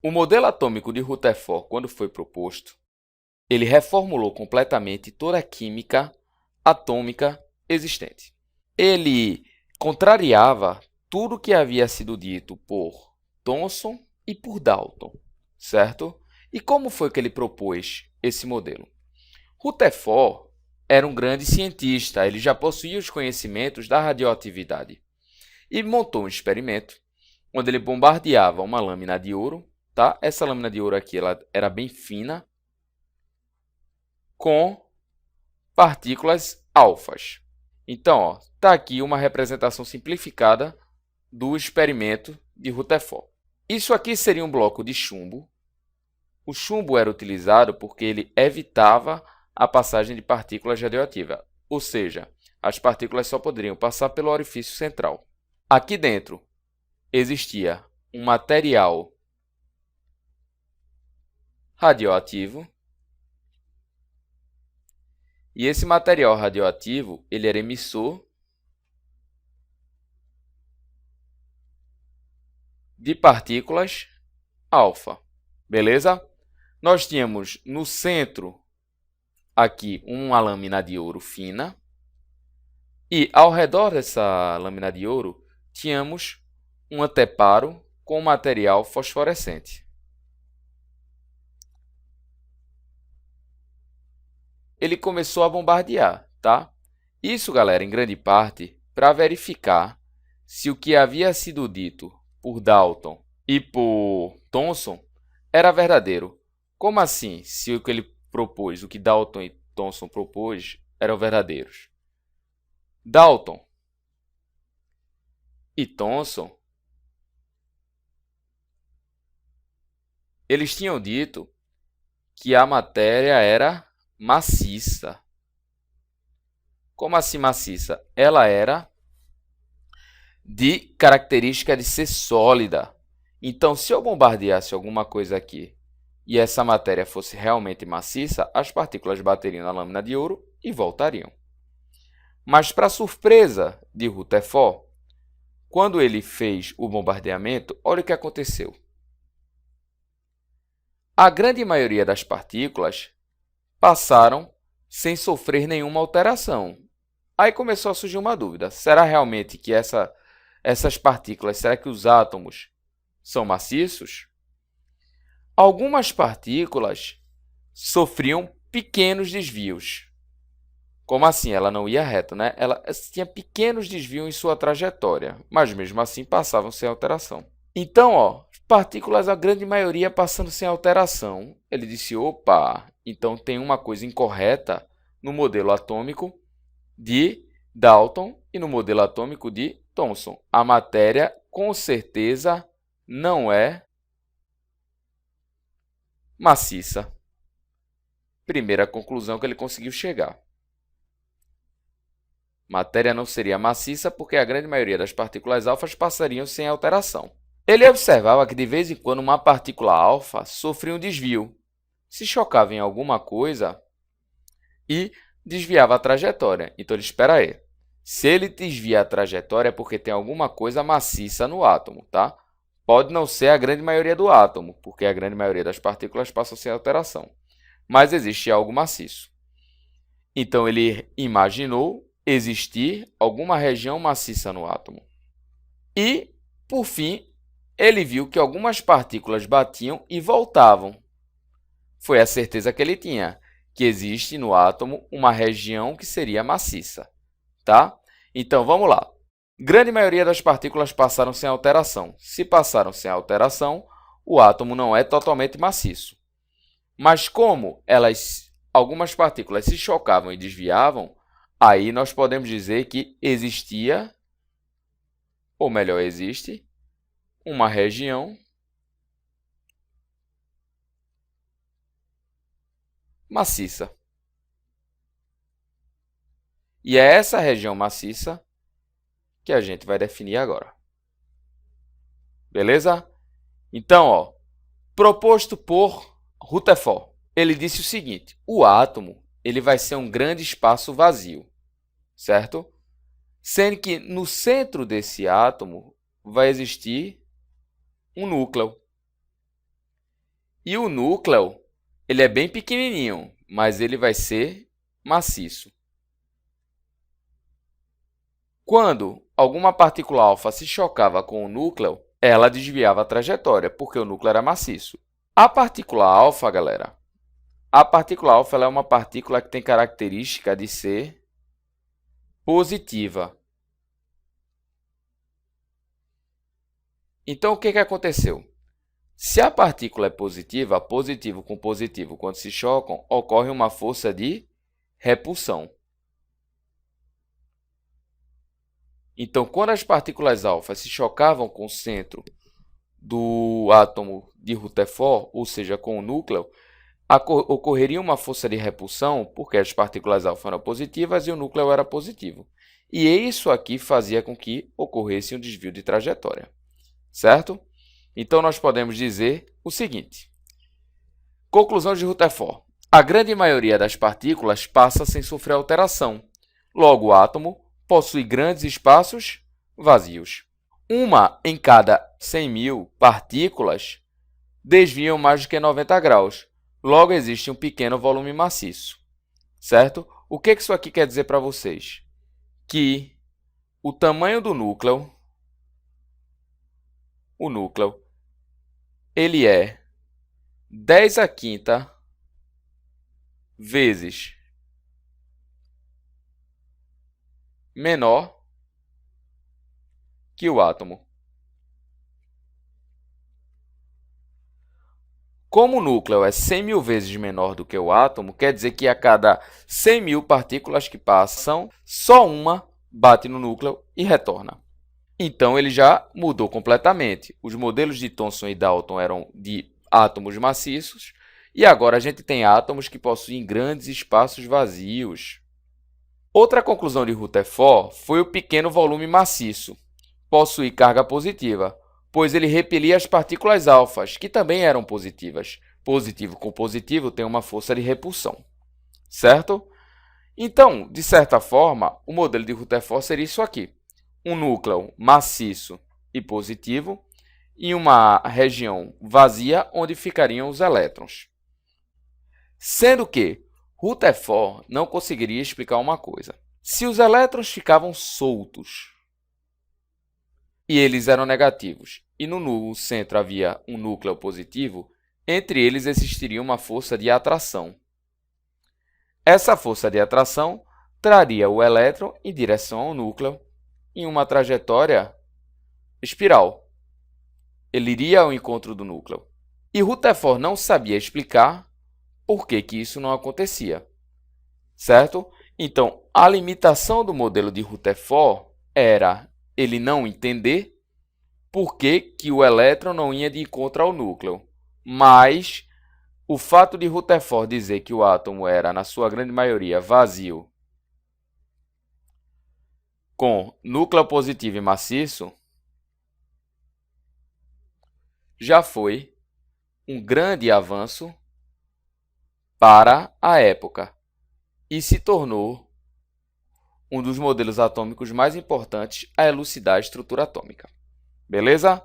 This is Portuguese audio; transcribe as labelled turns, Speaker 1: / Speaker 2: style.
Speaker 1: O modelo atômico de Rutherford, quando foi proposto, ele reformulou completamente toda a química atômica existente. Ele contrariava tudo que havia sido dito por Thomson e por Dalton, certo? E como foi que ele propôs esse modelo? Rutherford era um grande cientista, ele já possuía os conhecimentos da radioatividade e montou um experimento onde ele bombardeava uma lâmina de ouro, tá? Essa lâmina de ouro aqui ela era bem fina, com partículas alfas. Então, está aqui uma representação simplificada do experimento de Rutherford. Isso aqui seria um bloco de chumbo. O chumbo era utilizado porque ele evitava a passagem de partículas radioativas, ou seja, as partículas só poderiam passar pelo orifício central. Aqui dentro existia um material radioativo, e esse material radioativo ele era emissor de partículas alfa. Beleza? Nós tínhamos no centro aqui uma lâmina de ouro fina e ao redor dessa lâmina de ouro tínhamos um anteparo com material fosforescente. Ele começou a bombardear, tá? Isso, galera, em grande parte para verificar se o que havia sido dito por Dalton e por Thomson era verdadeiro. Como assim, se o que ele propôs, o que Dalton e Thomson propôs, eram verdadeiros? Dalton e Thomson, eles tinham dito que a matéria era maciça. Como assim maciça? Ela era de característica de ser sólida. Então, se eu bombardeasse alguma coisa aqui e essa matéria fosse realmente maciça, as partículas bateriam na lâmina de ouro e voltariam. Mas, para surpresa de Rutherford, quando ele fez o bombardeamento, olha o que aconteceu. A grande maioria das partículas passaram sem sofrer nenhuma alteração. Aí começou a surgir uma dúvida. Será realmente que essas partículas, será que os átomos são maciços? Algumas partículas sofriam pequenos desvios. Como assim? Ela não ia reto, né? Ela tinha pequenos desvios em sua trajetória, mas mesmo assim passavam sem alteração. Então, ó, partículas, a grande maioria passando sem alteração. Ele disse, opa, então tem uma coisa incorreta no modelo atômico de Dalton e no modelo atômico de Thomson. A matéria, com certeza, não é maciça. Primeira conclusão que ele conseguiu chegar. Matéria não seria maciça porque a grande maioria das partículas alfas passariam sem alteração. Ele observava que de vez em quando uma partícula alfa sofria um desvio, se chocava em alguma coisa e desviava a trajetória. Então ele espera aí. Se ele desvia a trajetória é porque tem alguma coisa maciça no átomo, tá? Pode não ser a grande maioria do átomo, porque a grande maioria das partículas passam sem alteração. Mas existe algo maciço. Então ele imaginou existir alguma região maciça no átomo. E, por fim, ele viu que algumas partículas batiam e voltavam. Foi a certeza que ele tinha, que existe no átomo uma região que seria maciça, tá? Então, vamos lá. Grande maioria das partículas passaram sem alteração. Se passaram sem alteração, o átomo não é totalmente maciço. Mas como algumas partículas se chocavam e desviavam, aí nós podemos dizer que existia, ou melhor, existe, uma região maciça. E é essa região maciça que a gente vai definir agora. Beleza? Então, ó, proposto por Rutherford, ele disse o seguinte: o átomo ele vai ser um grande espaço vazio, certo? Sendo que no centro desse átomo vai existir um núcleo. E o núcleo, ele é bem pequenininho, mas ele vai ser maciço. Quando alguma partícula alfa se chocava com o núcleo, ela desviava a trajetória, porque o núcleo era maciço. A partícula alfa, galera, a partícula alfa ela é uma partícula que tem característica de ser positiva. Então, o que aconteceu? Se a partícula é positiva, positivo com positivo, quando se chocam, ocorre uma força de repulsão. Então, quando as partículas alfas se chocavam com o centro do átomo de Rutherford, ou seja, com o núcleo, ocorreria uma força de repulsão, porque as partículas alfa eram positivas e o núcleo era positivo. E isso aqui fazia com que ocorresse um desvio de trajetória, certo? Então, nós podemos dizer o seguinte. Conclusão de Rutherford. A grande maioria das partículas passa sem sofrer alteração. Logo, o átomo possui grandes espaços vazios. Uma em cada 100.000 partículas desviam mais do que 90 graus. Logo, existe um pequeno volume maciço, certo? O que isso aqui quer dizer para vocês? Que o tamanho do núcleo, ele é 10 à quinta vezes menor que o átomo. Como o núcleo é 100.000 vezes menor do que o átomo, quer dizer que a cada 100.000 partículas que passam, só uma bate no núcleo e retorna. Então, ele já mudou completamente. Os modelos de Thomson e Dalton eram de átomos maciços, e agora a gente tem átomos que possuem grandes espaços vazios. Outra conclusão de Rutherford foi o pequeno volume maciço. Possui carga positiva, pois ele repelia as partículas alfas, que também eram positivas. Positivo com positivo tem uma força de repulsão, certo? Então, de certa forma, o modelo de Rutherford seria isso aqui. Um núcleo maciço e positivo e uma região vazia onde ficariam os elétrons. Sendo que Rutherford não conseguiria explicar uma coisa. Se os elétrons ficavam soltos e eles eram negativos, e no centro havia um núcleo positivo, entre eles existiria uma força de atração. Essa força de atração traria o elétron em direção ao núcleo em uma trajetória espiral. Ele iria ao encontro do núcleo. E Rutherford não sabia explicar por que isso não acontecia, certo? Então, a limitação do modelo de Rutherford era ele não entender por que o elétron não ia de encontro ao núcleo. Mas o fato de Rutherford dizer que o átomo era, na sua grande maioria, vazio, com núcleo positivo e maciço, já foi um grande avanço para a época e se tornou um dos modelos atômicos mais importantes a elucidar a estrutura atômica. Beleza?